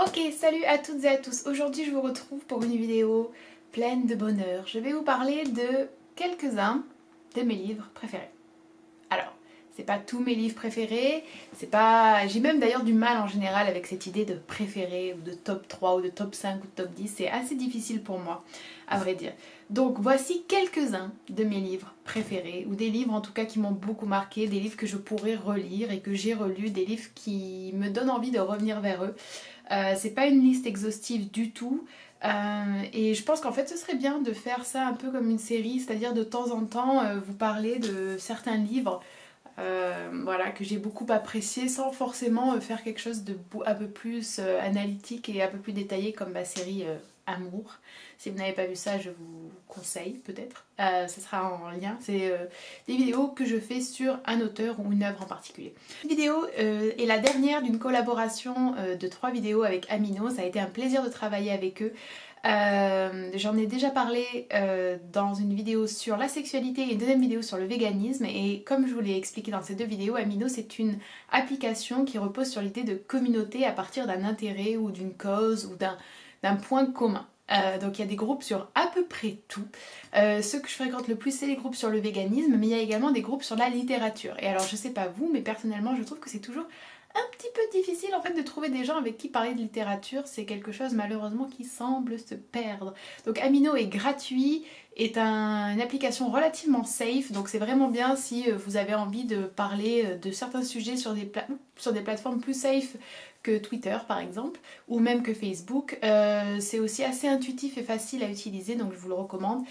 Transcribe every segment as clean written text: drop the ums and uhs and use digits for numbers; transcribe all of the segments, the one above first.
Ok, salut à toutes et à tous. Aujourd'hui, je vous retrouve pour une vidéo pleine de bonheur. Je vais vous parler de quelques-uns de mes livres préférés. Alors, c'est pas tous mes livres préférés, c'est pas... J'ai même d'ailleurs du mal en général avec cette idée de préféré ou de top 3 ou de top 5 ou de top 10. C'est assez difficile pour moi, à vrai dire. Donc voici quelques-uns de mes livres préférés, ou des livres en tout cas qui m'ont beaucoup marqué, des livres que je pourrais relire et que j'ai relus, des livres qui me donnent envie de revenir vers eux. C'est pas une liste exhaustive du tout. Et je pense qu'en fait ce serait bien de faire ça un peu comme une série, c'est-à-dire de temps en temps vous parler de certains livres voilà, que j'ai beaucoup apprécié sans forcément faire quelque chose de un peu plus analytique et un peu plus détaillé comme ma série Amour. Si vous n'avez pas vu ça, je vous conseille peut-être. Ça sera en lien. C'est des vidéos que je fais sur un auteur ou une œuvre en particulier. Cette vidéo est la dernière d'une collaboration de 3 vidéos avec Amino. Ça a été un plaisir de travailler avec eux. J'en ai déjà parlé dans une vidéo sur la sexualité et une deuxième vidéo sur le véganisme, et comme je vous l'ai expliqué dans ces 2 vidéos, Amino c'est une application qui repose sur l'idée de communauté à partir d'un intérêt ou d'une cause ou d'un point commun. Donc il y a des groupes sur à peu près tout. Ceux que je fréquente le plus, c'est les groupes sur le véganisme, mais il y a également des groupes sur la littérature. Et alors je sais pas vous, mais personnellement je trouve que c'est toujours un petit peu difficile en fait de trouver des gens avec qui parler de littérature. C'est quelque chose malheureusement qui semble se perdre. Donc Amino est gratuit, est une application relativement safe, donc c'est vraiment bien si vous avez envie de parler de certains sujets sur des plateformes plus safe que Twitter par exemple, ou même que Facebook. C'est aussi assez intuitif et facile à utiliser, donc je vous le recommande.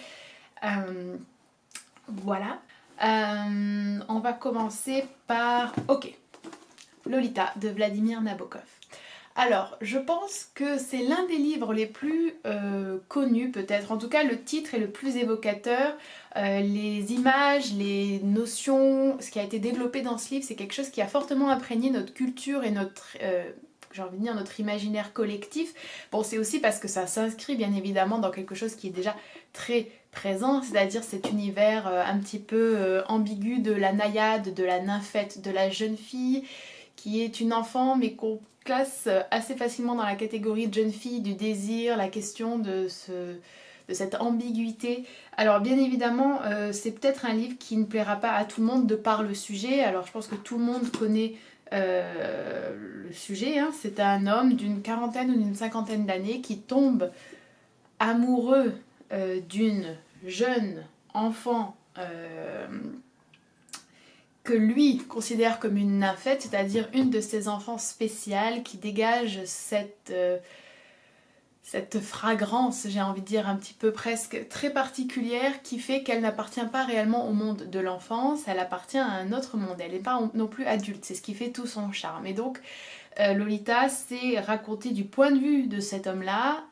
Voilà. On va commencer par... Ok. Lolita de Vladimir Nabokov. Alors, je pense que c'est l'un des livres les plus connus peut-être, en tout cas le titre est le plus évocateur, les images, les notions, ce qui a été développé dans ce livre, c'est quelque chose qui a fortement imprégné notre culture et notre... j'ai envie de dire notre imaginaire collectif. Bon, c'est aussi parce que ça s'inscrit bien évidemment dans quelque chose qui est déjà très présent, c'est-à-dire cet univers un petit peu ambigu de la naïade, de la nymphette, de la jeune fille, qui est une enfant mais qu'on classe assez facilement dans la catégorie de jeune fille, du désir, la question de cette ambiguïté. Alors bien évidemment, c'est peut-être un livre qui ne plaira pas à tout le monde de par le sujet. Alors je pense que tout le monde connaît le sujet, hein. C'est un homme d'une quarantaine ou d'une cinquantaine d'années qui tombe amoureux d'une jeune enfant que lui considère comme une nymphette, c'est-à-dire une de ses enfants spéciales qui dégage cette fragrance, j'ai envie de dire un petit peu presque très particulière, qui fait qu'elle n'appartient pas réellement au monde de l'enfance, elle appartient à un autre monde, elle n'est pas non plus adulte, c'est ce qui fait tout son charme. Et donc Lolita, c'est raconté du point de vue de cet homme-là,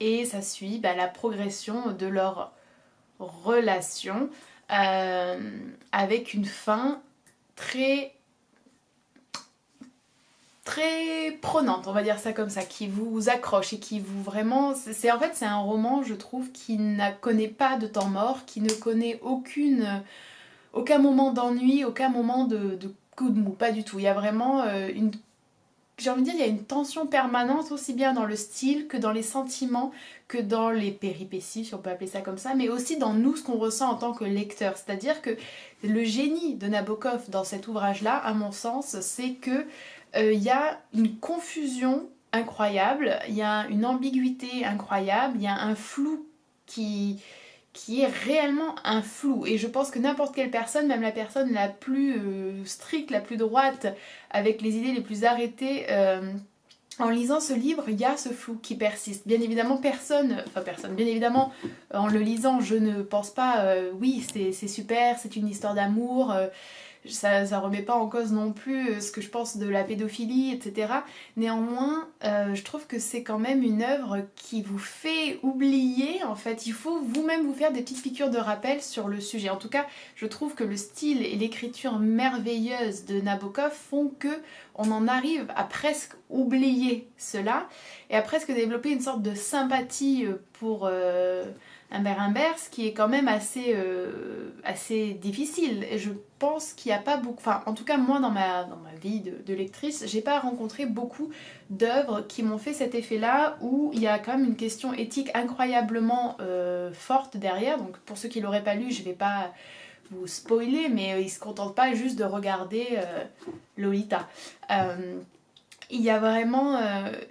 et ça suit la progression de leur relation, avec une fin très très prenante, on va dire ça comme ça, qui vous accroche et qui vous vraiment... C'est en fait c'est un roman, je trouve, qui ne connaît pas de temps mort, qui ne connaît aucun moment d'ennui, aucun moment de coup de mou, pas du tout. Il y a vraiment une... J'ai envie de dire, il y a une tension permanente, aussi bien dans le style que dans les sentiments, que dans les péripéties, si on peut appeler ça comme ça, mais aussi dans nous, ce qu'on ressent en tant que lecteur. C'est-à-dire que le génie de Nabokov dans cet ouvrage-là, à mon sens, c'est que il y a une confusion incroyable, il y a une ambiguïté incroyable, il y a un flou qui est réellement un flou. Et je pense que n'importe quelle personne, même la personne la plus stricte, la plus droite, avec les idées les plus arrêtées, en lisant ce livre, il y a ce flou qui persiste. Bien évidemment, bien évidemment, en le lisant, je ne pense pas, oui, c'est super, c'est une histoire d'amour, ça remet pas en cause non plus ce que je pense de la pédophilie, etc. Néanmoins, je trouve que c'est quand même une œuvre qui vous fait oublier, en fait, il faut vous-même vous faire des petites piqûres de rappel sur le sujet. En tout cas, je trouve que le style et l'écriture merveilleuse de Nabokov font que on en arrive à presque oublier cela et à presque développer une sorte de sympathie pour ce qui est quand même assez difficile. Et je pense qu'il n'y a pas beaucoup, enfin en tout cas moi dans ma vie de lectrice, j'ai pas rencontré beaucoup d'œuvres qui m'ont fait cet effet-là, où il y a quand même une question éthique incroyablement forte derrière. Donc pour ceux qui l'auraient pas lu, je vais pas vous spoiler, mais ils se contentent pas juste de regarder Lolita. Il y a vraiment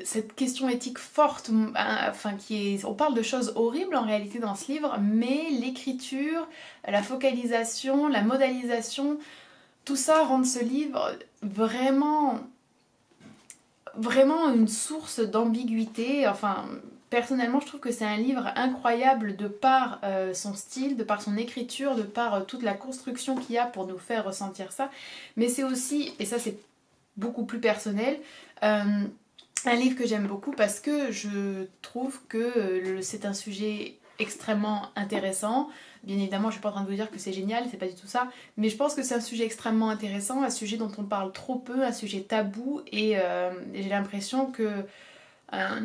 cette question éthique forte, enfin on parle de choses horribles en réalité dans ce livre, mais l'écriture, la focalisation, la modalisation, tout ça rend ce livre vraiment, vraiment une source d'ambiguïté. Enfin, personnellement, je trouve que c'est un livre incroyable de par son style, de par son écriture, de par toute la construction qu'il y a pour nous faire ressentir ça. Mais c'est aussi, et ça c'est beaucoup plus personnel, un livre que j'aime beaucoup parce que je trouve que c'est un sujet extrêmement intéressant. Bien évidemment, je suis pas en train de vous dire que c'est génial, c'est pas du tout ça, mais je pense que c'est un sujet extrêmement intéressant, un sujet dont on parle trop peu, un sujet tabou, et j'ai l'impression que euh,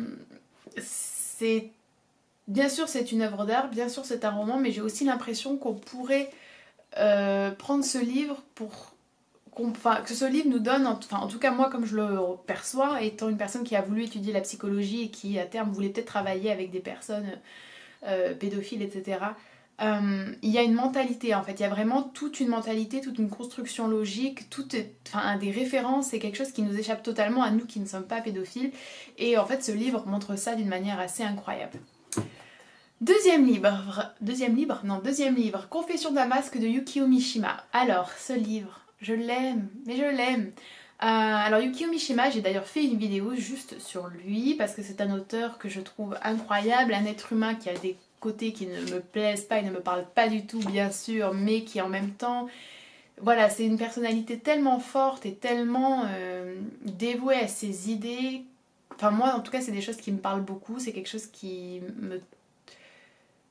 c'est... Bien sûr, c'est une œuvre d'art, bien sûr, c'est un roman, mais j'ai aussi l'impression qu'on pourrait prendre ce livre pour enfin, que ce livre nous donne, enfin en tout cas moi comme je le perçois, étant une personne qui a voulu étudier la psychologie et qui à terme voulait peut-être travailler avec des personnes pédophiles, etc. Il y a une mentalité en fait, il y a vraiment toute une mentalité, toute une construction logique, enfin des références, c'est quelque chose qui nous échappe totalement à nous qui ne sommes pas pédophiles, et en fait ce livre montre ça d'une manière assez incroyable. Deuxième livre, Confession d'un masque de Yukio Mishima. Alors, ce livre, je l'aime, mais je l'aime. Alors Yukio Mishima, j'ai d'ailleurs fait une vidéo juste sur lui, parce que c'est un auteur que je trouve incroyable, un être humain qui a des côtés qui ne me plaisent pas, il ne me parle pas du tout bien sûr, mais qui en même temps, voilà, c'est une personnalité tellement forte et tellement dévouée à ses idées. Enfin moi en tout cas c'est des choses qui me parlent beaucoup, c'est quelque chose qui me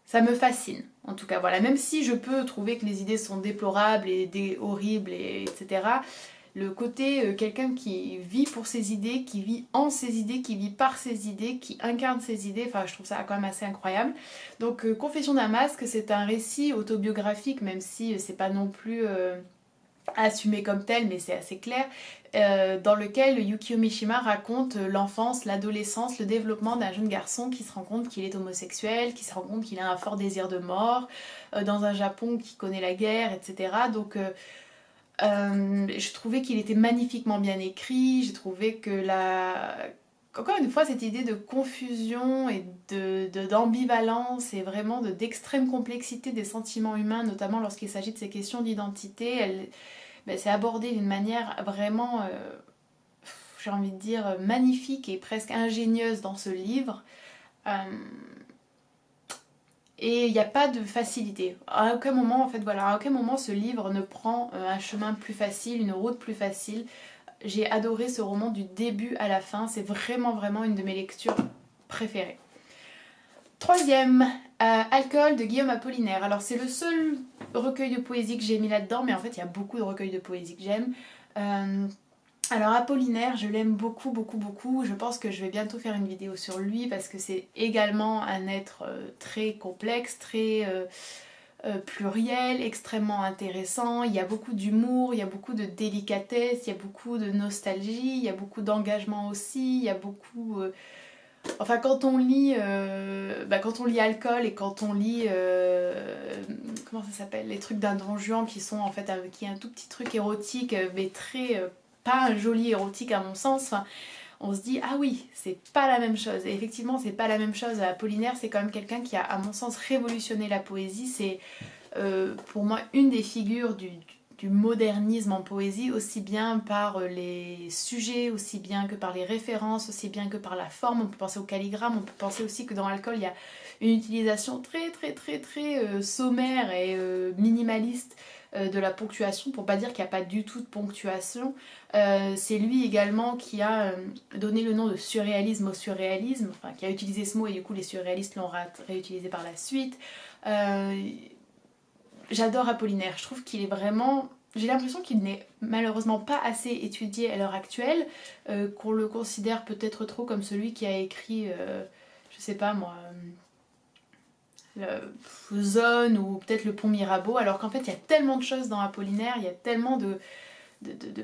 ça me fascine, en tout cas, voilà. Même si je peux trouver que les idées sont déplorables et horribles, etc. Le côté quelqu'un qui vit pour ses idées, qui vit en ses idées, qui vit par ses idées, qui incarne ses idées, enfin je trouve ça quand même assez incroyable. Donc Confession d'un masque, c'est un récit autobiographique, même si c'est pas non plus assumé comme tel, mais c'est assez clair, dans lequel Yukio Mishima raconte l'enfance, l'adolescence, le développement d'un jeune garçon qui se rend compte qu'il est homosexuel, qui se rend compte qu'il a un fort désir de mort, dans un Japon qui connaît la guerre, etc. Donc je trouvais qu'il était magnifiquement bien écrit, j'ai trouvé que encore une fois, cette idée de confusion et d'ambivalence et vraiment d'extrême complexité des sentiments humains, notamment lorsqu'il s'agit de ces questions d'identité, c'est abordé d'une manière vraiment, j'ai envie de dire, magnifique et presque ingénieuse dans ce livre. Euh, et il n'y a pas de facilité. À aucun moment, en fait, voilà, à aucun moment ce livre ne prend un chemin plus facile, une route plus facile. J'ai adoré ce roman du début à la fin. C'est vraiment, vraiment une de mes lectures préférées. Troisième, Alcool de Guillaume Apollinaire. Alors c'est le seul recueil de poésie que j'ai mis là-dedans, mais en fait il y a beaucoup de recueils de poésie que j'aime. Alors Apollinaire, je l'aime beaucoup, beaucoup, beaucoup. Je pense que je vais bientôt faire une vidéo sur lui parce que c'est également un être très complexe, très pluriel, extrêmement intéressant. Il y a beaucoup d'humour, il y a beaucoup de délicatesse, il y a beaucoup de nostalgie, il y a beaucoup d'engagement aussi, il y a beaucoup... Enfin, quand on lit Alcool et quand on lit comment ça s'appelle, les trucs d'un Don Juan qui sont en fait qui est un tout petit truc érotique, mais très pas un joli érotique à mon sens. Enfin, on se dit ah oui, c'est pas la même chose. Et effectivement, c'est pas la même chose. Apollinaire, c'est quand même quelqu'un qui a, à mon sens, révolutionné la poésie. C'est pour moi une des figures du modernisme en poésie, aussi bien par les sujets, aussi bien que par les références, aussi bien que par la forme. On peut penser au calligramme, on peut penser aussi que dans Alcool, il y a une utilisation très très très très sommaire et minimaliste de la ponctuation, pour pas dire qu'il n'y a pas du tout de ponctuation. C'est lui également qui a donné le nom de surréalisme au surréalisme, enfin qui a utilisé ce mot et du coup les surréalistes l'ont réutilisé par la suite. J'adore Apollinaire, je trouve qu'il est vraiment... J'ai l'impression qu'il n'est malheureusement pas assez étudié à l'heure actuelle, qu'on le considère peut-être trop comme celui qui a écrit, je sais pas moi, zone ou peut-être le pont Mirabeau, alors qu'en fait il y a tellement de choses dans Apollinaire, il y a tellement de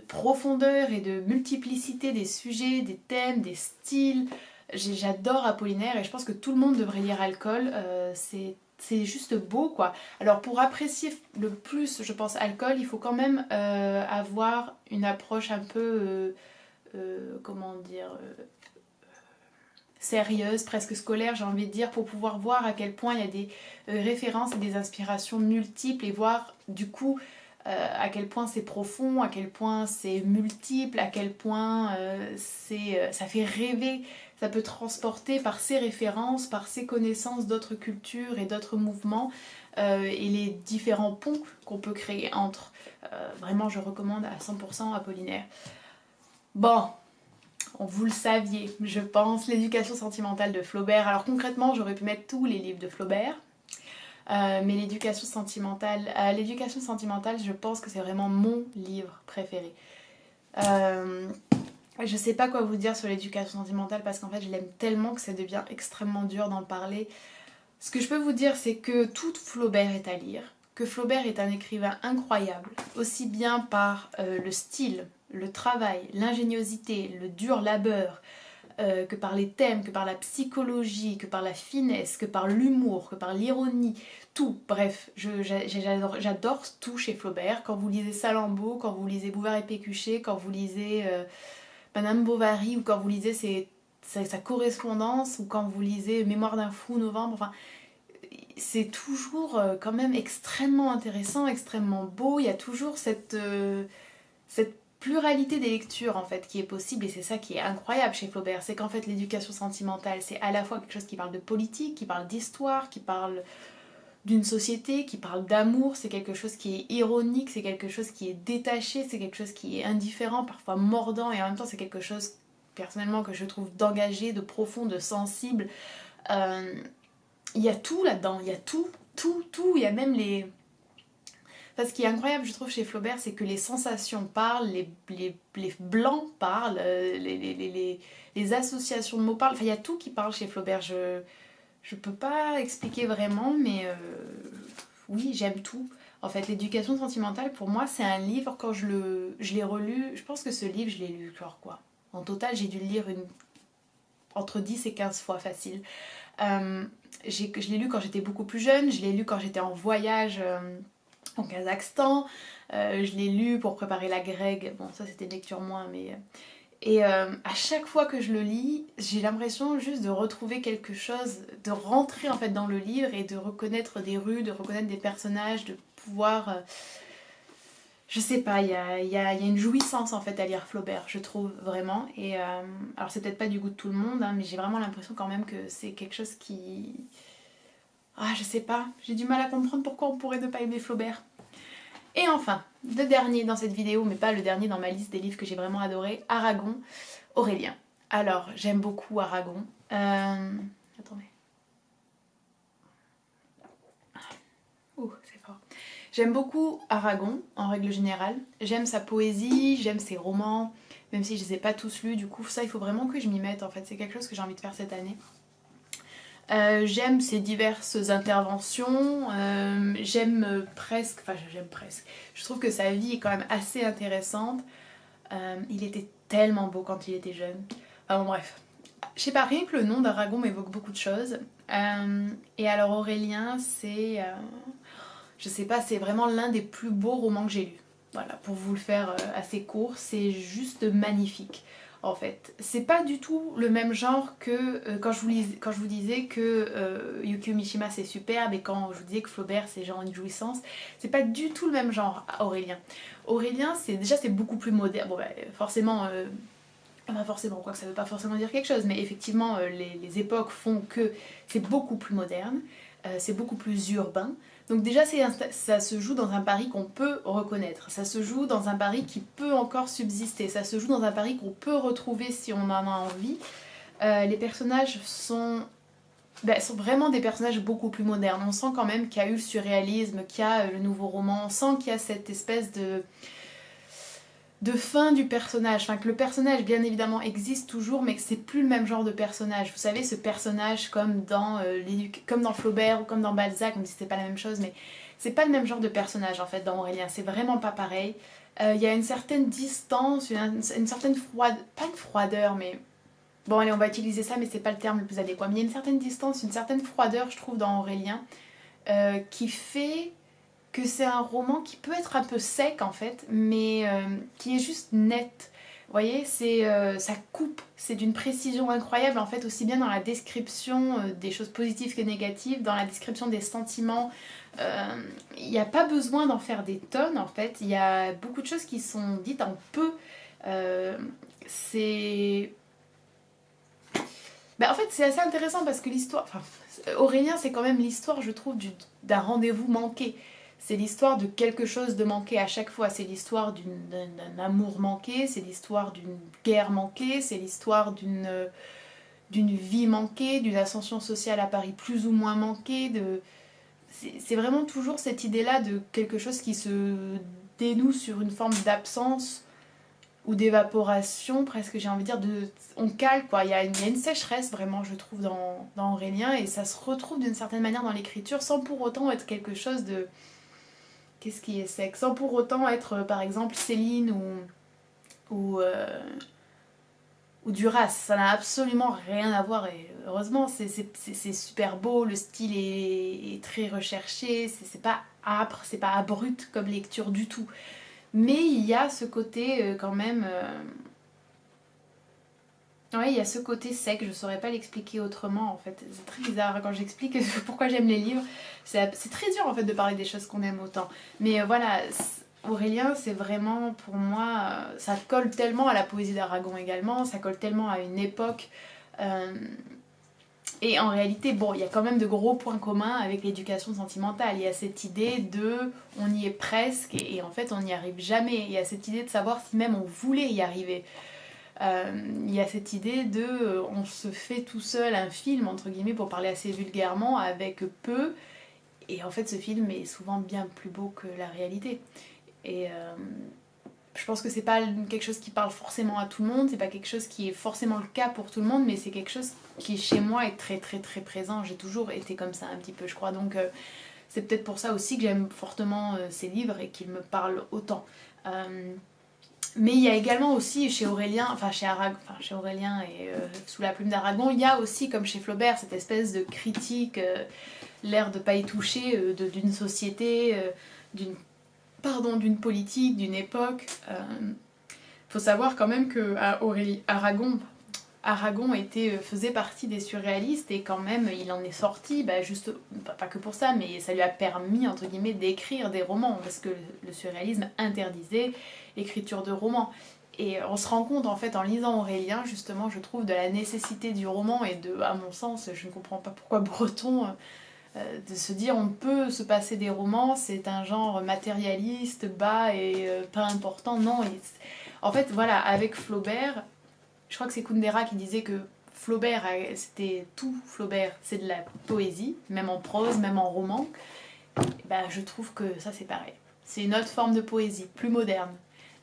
profondeur et de multiplicité des sujets, des thèmes, des styles. J'adore Apollinaire et je pense que tout le monde devrait lire Alcool, c'est juste beau quoi. Alors pour apprécier le plus, je pense, Alcool, il faut quand même avoir une approche un peu, comment dire, sérieuse, presque scolaire, j'ai envie de dire, pour pouvoir voir à quel point il y a des références et des inspirations multiples et voir du coup à quel point c'est profond, à quel point c'est multiple, à quel point ça fait rêver, ça peut transporter par ses références, par ses connaissances d'autres cultures et d'autres mouvements et les différents ponts qu'on peut créer entre. Vraiment, je recommande à 100% Apollinaire. Bon, vous le saviez, je pense, l'éducation sentimentale de Flaubert. Alors concrètement, j'aurais pu mettre tous les livres de Flaubert, mais l'éducation sentimentale, je pense que c'est vraiment mon livre préféré. Je sais pas quoi vous dire sur l'éducation sentimentale parce qu'en fait, je l'aime tellement que ça devient extrêmement dur d'en parler. Ce que je peux vous dire, c'est que tout Flaubert est à lire, que Flaubert est un écrivain incroyable, aussi bien par le style, le travail, l'ingéniosité, le dur labeur, que par les thèmes, que par la psychologie, que par la finesse, que par l'humour, que par l'ironie, tout. Bref, j'adore tout chez Flaubert. Quand vous lisez Salammbô, quand vous lisez Bouvard et Pécuchet, quand vous lisez Madame Bovary ou quand vous lisez sa correspondance ou quand vous lisez Mémoire d'un fou, Novembre, enfin, c'est toujours quand même extrêmement intéressant, extrêmement beau. Il y a toujours cette pluralité des lectures en fait qui est possible et c'est ça qui est incroyable chez Flaubert, c'est qu'en fait l'éducation sentimentale c'est à la fois quelque chose qui parle de politique, qui parle d'histoire, qui parle d'une société, qui parle d'amour, c'est quelque chose qui est ironique, c'est quelque chose qui est détaché, c'est quelque chose qui est indifférent, parfois mordant et en même temps c'est quelque chose personnellement que je trouve d'engagé, de profond, de sensible. Il y a tout là-dedans, il y a tout, il y a même les... Enfin, ce qui est incroyable, je trouve, chez Flaubert, c'est que les sensations parlent, les blancs parlent, les associations de mots parlent. Enfin, il y a tout qui parle chez Flaubert. Je peux pas expliquer vraiment, mais oui, j'aime tout. En fait, l'éducation sentimentale, pour moi, c'est un livre, quand je l'ai relu, je pense que ce livre, je l'ai lu, genre quoi. En total, j'ai dû le lire entre 10 et 15 fois facile. Je l'ai lu quand j'étais beaucoup plus jeune, je l'ai lu quand j'étais en voyage au Kazakhstan, je l'ai lu pour préparer la grecque, bon ça c'était une lecture moins mais... Et à chaque fois que je le lis, j'ai l'impression juste de retrouver quelque chose, de rentrer en fait dans le livre et de reconnaître des rues, de reconnaître des personnages, de pouvoir... je sais pas, il y a une jouissance en fait à lire Flaubert, je trouve vraiment. Et alors c'est peut-être pas du goût de tout le monde, hein, mais j'ai vraiment l'impression quand même que c'est quelque chose qui... Ah, je sais pas, j'ai du mal à comprendre pourquoi on pourrait ne pas aimer Flaubert. Et enfin, le dernier dans cette vidéo, mais pas le dernier dans ma liste des livres que j'ai vraiment adoré, Aragon, Aurélien. Alors, j'aime beaucoup Aragon. Attendez. Ouh, c'est fort. J'aime beaucoup Aragon, en règle générale. J'aime sa poésie, j'aime ses romans, même si je les ai pas tous lus. Du coup, ça, il faut vraiment que je m'y mette, en fait. C'est quelque chose que j'ai envie de faire cette année. J'aime ses diverses interventions, j'aime presque, je trouve que sa vie est quand même assez intéressante. Il était tellement beau quand il était jeune. Enfin bon bref, je sais pas, rien que le nom d'Aragon m'évoque beaucoup de choses. Et alors Aurélien, c'est, je sais pas, c'est vraiment l'un des plus beaux romans que j'ai lus. Voilà, pour vous le faire assez court, c'est juste magnifique. En fait, c'est pas du tout le même genre que quand je vous disais que Yukio Mishima c'est superbe et quand je vous disais que Flaubert c'est genre une jouissance, c'est pas du tout le même genre Aurélien. Aurélien c'est beaucoup plus moderne, bon bah forcément, pas forcément, quoi que ça veut pas forcément dire quelque chose, mais effectivement les époques font que c'est beaucoup plus moderne, c'est beaucoup plus urbain. Donc déjà ça se joue dans un Paris qu'on peut reconnaître, ça se joue dans un Paris qui peut encore subsister, ça se joue dans un Paris qu'on peut retrouver si on en a envie. Les personnages sont vraiment des personnages beaucoup plus modernes, on sent quand même qu'il y a eu le surréalisme, qu'il y a le nouveau roman, on sent qu'il y a cette espèce de... de fin du personnage, enfin que le personnage bien évidemment existe toujours mais que c'est plus le même genre de personnage. Vous savez, ce personnage comme comme dans Flaubert ou comme dans Balzac, même si c'était pas la même chose, mais c'est pas le même genre de personnage en fait dans Aurélien, c'est vraiment pas pareil. Il y a une certaine distance, une certaine froideur, pas une froideur mais... Bon allez, on va utiliser ça mais c'est pas le terme le plus adéquat, mais il y a une certaine distance, une certaine froideur je trouve dans Aurélien qui fait que c'est un roman qui peut être un peu sec en fait, mais qui est juste net. Vous voyez, ça coupe, c'est d'une précision incroyable en fait, aussi bien dans la description des choses positives que négatives, dans la description des sentiments. Il n'y a pas besoin d'en faire des tonnes en fait, il y a beaucoup de choses qui sont dites en peu. C'est... En fait, c'est assez intéressant parce que l'histoire... Enfin, Aurélien, c'est quand même l'histoire, je trouve, d'un rendez-vous manqué. C'est l'histoire de quelque chose de manqué à chaque fois. C'est l'histoire d'un amour manqué, c'est l'histoire d'une guerre manquée, c'est l'histoire d'une vie manquée, d'une ascension sociale à Paris plus ou moins manquée. C'est vraiment toujours cette idée-là de quelque chose qui se dénoue sur une forme d'absence ou d'évaporation, presque j'ai envie de dire, on cale quoi, il y a une sécheresse vraiment je trouve dans Aurélien et ça se retrouve d'une certaine manière dans l'écriture sans pour autant être quelque chose de... Qu'est-ce qui est sec? Sans pour autant être par exemple Céline ou Duras, ça n'a absolument rien à voir et heureusement c'est super beau, le style est très recherché, c'est pas âpre, c'est pas abrupt comme lecture du tout. Mais il y a ce côté quand même... Ouais, il y a ce côté sec, je saurais pas l'expliquer autrement en fait. C'est très bizarre quand j'explique pourquoi j'aime les livres. C'est très dur en fait de parler des choses qu'on aime autant. Mais voilà, Aurélien c'est vraiment pour moi... ça colle tellement à la poésie d'Aragon également, ça colle tellement à une époque. euh, Et en réalité, bon, il y a quand même de gros points communs avec l'éducation sentimentale. Il y a cette idée de on y est presque et en fait on n'y arrive jamais. Il y a cette idée de savoir si même on voulait y arriver. Il y a cette idée de on se fait tout seul un film, entre guillemets, pour parler assez vulgairement, avec peu. Et en fait, ce film est souvent bien plus beau que la réalité. Et je pense que c'est pas quelque chose qui parle forcément à tout le monde, c'est pas quelque chose qui est forcément le cas pour tout le monde, mais c'est quelque chose qui chez moi est très très très présent. J'ai toujours été comme ça un petit peu, je crois. Donc c'est peut-être pour ça aussi que j'aime fortement ces livres et qu'ils me parlent autant. Mais il y a également aussi chez Aurélien, chez Aurélien et sous la plume d'Aragon, il y a aussi comme chez Flaubert cette espèce de critique, l'air de pas y toucher, d'une société, d'une politique, d'une époque. Faut savoir quand même que Aragon faisait partie des surréalistes et quand même il en est sorti, juste, pas que pour ça, mais ça lui a permis entre guillemets d'écrire des romans parce que le surréalisme interdisait l'écriture de romans. Et on se rend compte en fait en lisant Aurélien justement je trouve de la nécessité du roman et à mon sens je ne comprends pas pourquoi Breton de se dire on peut se passer des romans, c'est un genre matérialiste, bas et pas important. Non, en fait voilà, avec Flaubert, je crois que c'est Kundera qui disait que Flaubert, c'était tout Flaubert, c'est de la poésie, même en prose, même en roman. Je trouve que ça c'est pareil. C'est une autre forme de poésie, plus moderne,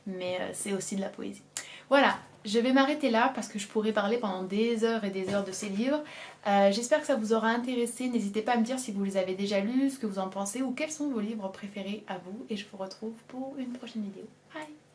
mais c'est aussi de la poésie. Voilà, je vais m'arrêter là parce que je pourrais parler pendant des heures et des heures de ces livres. J'espère que ça vous aura intéressé. N'hésitez pas à me dire si vous les avez déjà lus, ce que vous en pensez ou quels sont vos livres préférés à vous. Et je vous retrouve pour une prochaine vidéo. Bye!